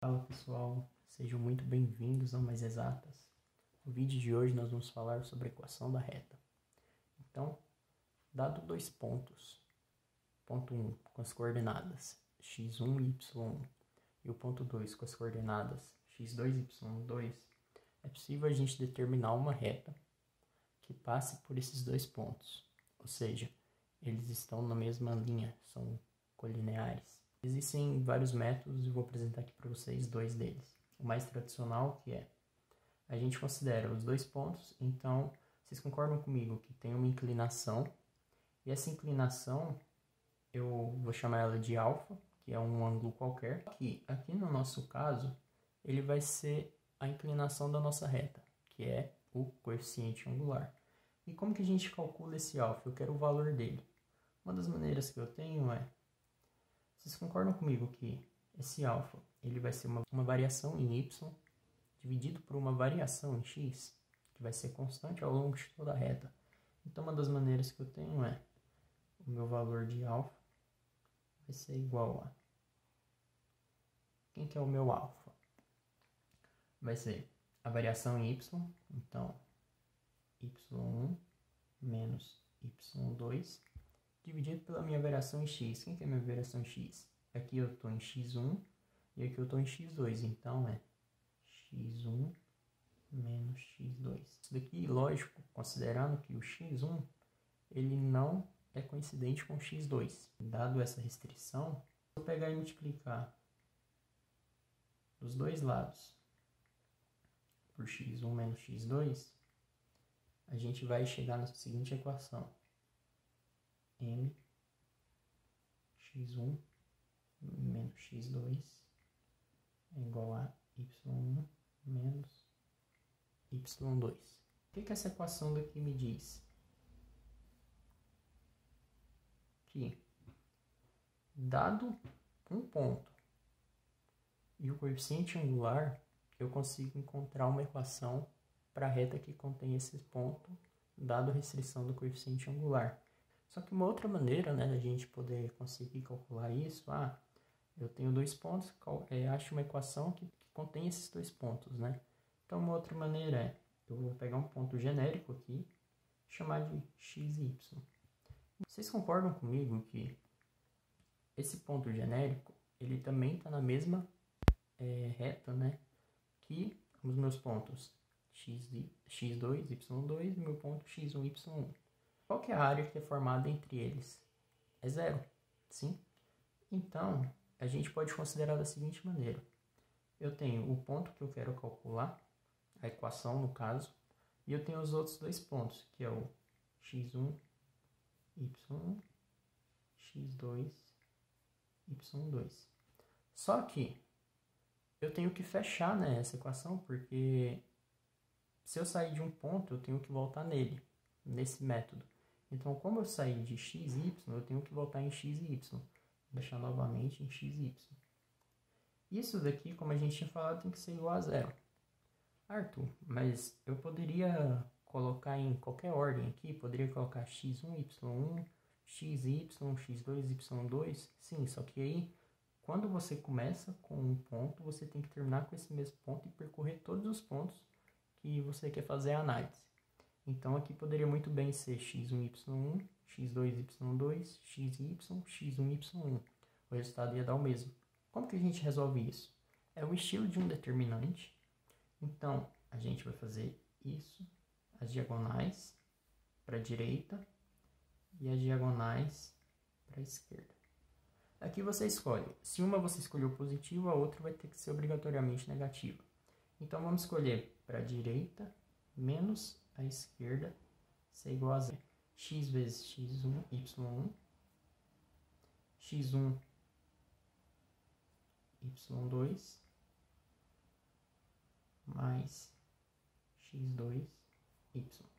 Fala pessoal, sejam muito bem-vindos ao Mais Exatas. No vídeo de hoje nós vamos falar sobre a equação da reta. Então, dado dois pontos, ponto 1 com as coordenadas x1 e y1 e o ponto 2 com as coordenadas x2 e y2, é possível a gente determinar uma reta que passe por esses dois pontos, ou seja, eles estão na mesma linha, são colineares. Existem vários métodos e vou apresentar aqui para vocês dois deles. O mais tradicional, que é, a gente considera os dois pontos, então vocês concordam comigo que tem uma inclinação, e essa inclinação eu vou chamar ela de alfa, que é um ângulo qualquer. Aqui no nosso caso, ele vai ser a inclinação da nossa reta, que é o coeficiente angular. E como que a gente calcula esse alfa? Eu quero o valor dele. Uma das maneiras que eu tenho é, vocês concordam comigo que esse alfa ele vai ser uma variação em y dividido por uma variação em x, que vai ser constante ao longo de toda a reta. Então, uma das maneiras que eu tenho é, o meu valor de alfa vai ser igual a... Quem que é o meu alfa? Vai ser a variação em y, então, y1 menos y2, dividido pela minha variação em x. Quem que é a minha variação em x? Aqui eu estou em x1 e aqui eu estou em x2. Então, é x1 menos x2. Isso daqui, lógico, considerando que o x1 ele não é coincidente com o x2. Dado essa restrição, se eu pegar e multiplicar dos dois lados por x1 menos x2, a gente vai chegar na seguinte equação. M x1 menos x2 é igual a y1 menos y2. O que essa equação daqui me diz? Que, dado um ponto e o coeficiente angular, eu consigo encontrar uma equação para a reta que contém esse ponto, dado a restrição do coeficiente angular. Só que uma outra maneira, né, da gente poder conseguir calcular isso, eu tenho dois pontos, acho uma equação que contém esses dois pontos, né? Então, uma outra maneira é, eu vou pegar um ponto genérico aqui, chamar de x e y. Vocês concordam comigo que esse ponto genérico, ele também está na mesma reta, né, que os meus pontos x2, y2 e meu ponto x1, y1. Qual que é a área que é formada entre eles? É zero, sim? Então, a gente pode considerar da seguinte maneira. Eu tenho o ponto que eu quero calcular, a equação no caso, e eu tenho os outros dois pontos, que é o x1, y1, x2, y2. Só que eu tenho que fechar, né, essa equação, porque se eu sair de um ponto, eu tenho que voltar nele, nesse método. Então, como eu saí de x e y, eu tenho que voltar em x e y. Vou deixar novamente em x e y. Isso daqui, como a gente tinha falado, tem que ser igual a zero. Arthur, mas eu poderia colocar em qualquer ordem aqui? Poderia colocar x1, y1, x, y, x2, y2? Sim, só que aí, quando você começa com um ponto, você tem que terminar com esse mesmo ponto e percorrer todos os pontos que você quer fazer a análise. Então, aqui poderia muito bem ser x1, y1, x2, y2, xy, x1, y1. O resultado ia dar o mesmo. Como que a gente resolve isso? É o estilo de um determinante. Então, a gente vai fazer isso, as diagonais para a direita e as diagonais para a esquerda. Aqui você escolhe. Se uma você escolheu positivo, a outra vai ter que ser obrigatoriamente negativa. Então, vamos escolher para a direita menos a esquerda ser igual a zero. X vezes x1, y1, x1, y2, mais x2, y,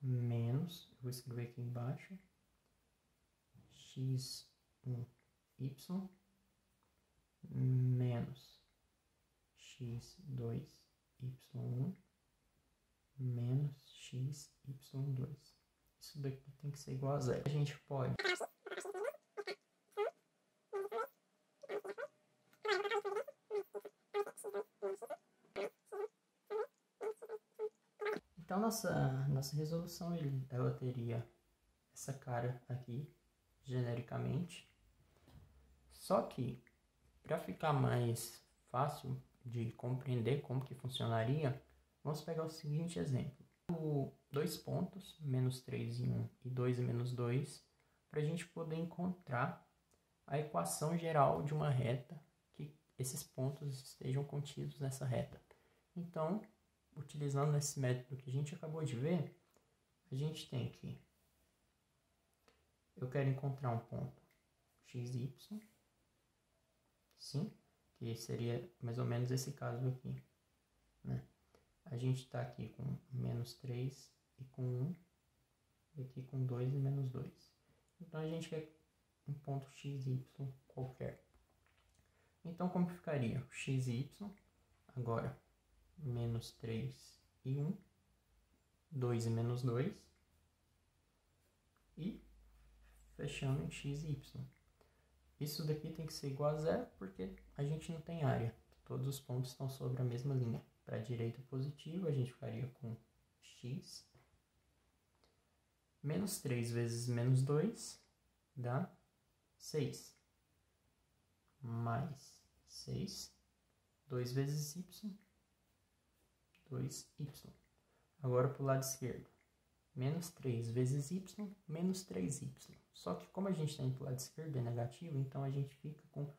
menos, eu vou escrever aqui embaixo, x1, y, menos x2, y1, menos x, y2. Isso daqui tem que ser igual a zero. A gente pode Então, nossa resolução, ela teria essa cara aqui, genericamente. Só que, para ficar mais fácil de compreender como que funcionaria, vamos pegar o seguinte exemplo. Dois pontos, menos 3 e 1 e 2 e menos 2, para a gente poder encontrar a equação geral de uma reta, que esses pontos estejam contidos nessa reta. Então, utilizando esse método que a gente acabou de ver, a gente tem que... Eu quero encontrar um ponto x, y, sim, que seria mais ou menos esse caso aqui, né? A gente está aqui com menos 3 e com 1, e aqui com 2 e menos 2. Então, a gente quer um ponto x, y qualquer. Então, como ficaria? X e y, agora, menos 3 e 1, 2 e menos 2, e fechando em x e y. Isso daqui tem que ser igual a zero, porque a gente não tem área. Todos os pontos estão sobre a mesma linha. Para a direita positivo, a gente ficaria com x. Menos 3 vezes menos 2 dá 6. Mais 6. 2 vezes y. 2y. Agora para o lado esquerdo. Menos 3 vezes y, menos 3y. Só que como a gente está indo para o lado esquerdo, é negativo, então a gente fica com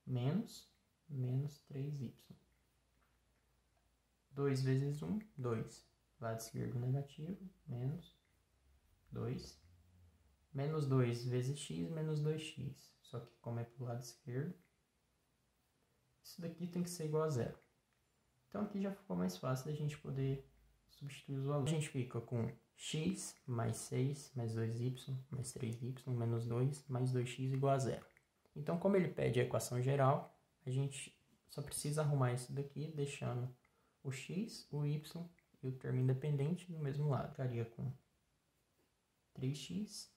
menos 3y. 2 vezes 1, 2. Lado esquerdo negativo, menos 2. Menos 2 vezes x, menos 2x. Só que como é para o lado esquerdo, isso daqui tem que ser igual a zero. Então aqui já ficou mais fácil da gente poder substituir os valores. A gente fica com x mais 6, mais 2y, mais 3y, menos 2, mais 2x igual a zero. Então, como ele pede a equação geral, a gente só precisa arrumar isso daqui, deixando o x, o y e o termo independente do mesmo lado. Ficaria com 3x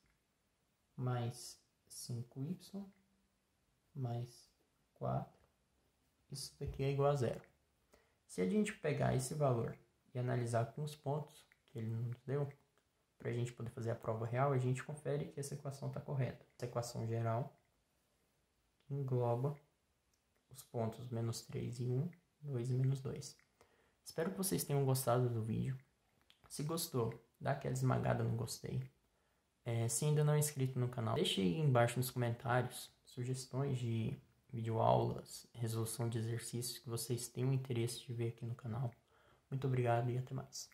mais 5y mais 4. Isso daqui é igual a zero. Se a gente pegar esse valor e analisar com os pontos que ele nos deu, para a gente poder fazer a prova real, a gente confere que essa equação está correta. Essa equação geral engloba os pontos menos 3 e 1, 2 e menos 2. Espero que vocês tenham gostado do vídeo. Se gostou, dá aquela esmagada no gostei. Se ainda não é inscrito no canal, deixe aí embaixo nos comentários sugestões de videoaulas, resolução de exercícios que vocês tenham interesse de ver aqui no canal. Muito obrigado e até mais.